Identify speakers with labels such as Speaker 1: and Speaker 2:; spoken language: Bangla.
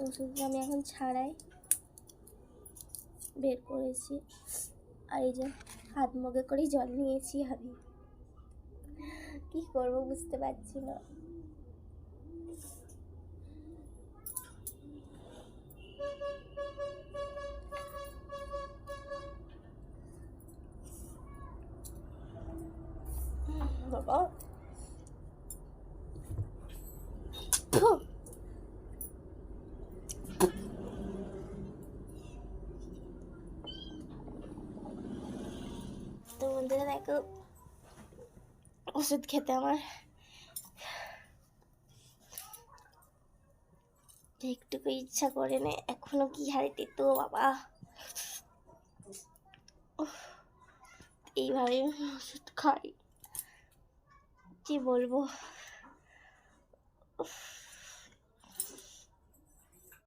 Speaker 1: ওষুধটা আমি এখন ছাড়াই বের করেছি। আর এই যে হাত মুখে করেই জল নিয়েছি আমি, কি করবো বুঝতে পারছি না। বাবা তো বন্ধুরা দেখো, ওষুধ খেতে আমার একটুকু ইচ্ছা করে না, এখনো কি হারে তেতো বাবা। এইভাবে ওষুধ খাই, কি বলবো।